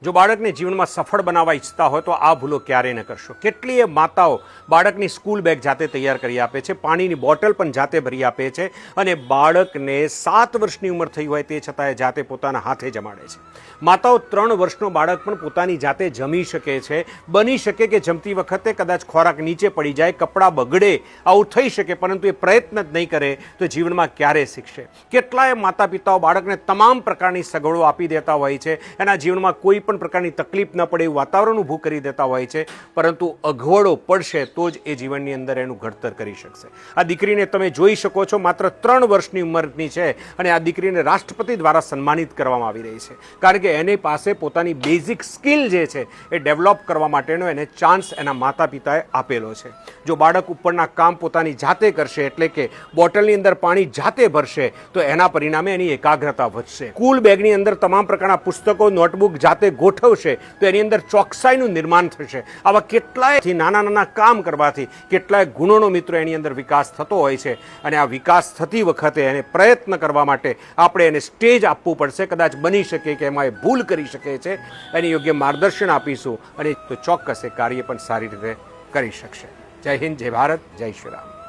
જો બાળકને જીવનમાં સફળ બનાવવા ઈચ્છતા હોય તો આ ભૂલો ક્યારેય ન કરશો। કેટલીય માતાઓ બાળકની સ્કૂલ બેગ જાતે તૈયાર કરી આપે છે, પાણીની બોટલ પણ જાતે ભરી આપે છે અને બાળકને 7 વર્ષની ઉંમર થઈ હોય તે છતાંય જાતે પોતાના હાથે જમાડે છે। માતાઓ 3 વર્ષનો બાળક પણ પોતાની જાતે જમી શકે છે। બની શકે કે જમતી વખતે કદાચ ખોરાક નીચે પડી જાય, કપડાં બગડે, આવું થઈ શકે, પરંતુ એ પ્રયત્ન જ નહીં કરે તો જીવનમાં ક્યારે શીખશે। કેટલાય માતા પિતાઓ બાળકને તમામ પ્રકારની સગવડો આપી દેતા હોય છે, એના જીવનમાં કોઈ પણ પ્રકારની તકલીફ ન પડે એવું વાતાવરણ ઊભું કરી દેતા હોય છે, પરંતુ અગવડો પડશે તો જ એ જીવનની અંદર એનું ઘડતર કરી શકશે। આ દીકરીને તમે જોઈ શકો છો, માત્ર 3 વર્ષની ઉંમરની છે અને આ દીકરીને રાષ્ટ્રપતિ દ્વારા સન્માનિત કરવામાં આવી રહી છે, કારણ કે એની પાસે પોતાની બેઝિક સ્કિલ જે છે એ ડેવલપ કરવા માટેનો એને ચાન્સ એના માતા પિતાએ આપેલો છે। જો બાળક ઉપરના કામ પોતાની જાતે કરશે, એટલે કે બોટલની અંદર પાણી જાતે ભરશે, તો એના પરિણામે એની એકાગ્રતા વધશે। સ્કૂલ બેગની અંદર તમામ પ્રકારના પુસ્તકો, નોટબુક જાતે ગોઠવશે તો એની અંદર ચોકસાઈનું નિર્માણ થશે। આવા કેટલાય નાના નાના કામ કરવાથી કેટલાય ગુણોનો મિત્રો એની અંદર વિકાસ થતો હોય છે અને આ વિકાસ થતી વખતે એને પ્રયત્ન કરવા માટે આપણે એને સ્ટેજ આપવું પડશે। કદાચ બની શકે કે એમાં એ ભૂલ કરી શકે છે, એને યોગ્ય માર્ગદર્શન આપીશું અને તો ચોક્કસ એ કાર્ય પણ સારી રીતે કરી શકશે। જય હિન્દ, જય ભારત, જય શ્રી રામ।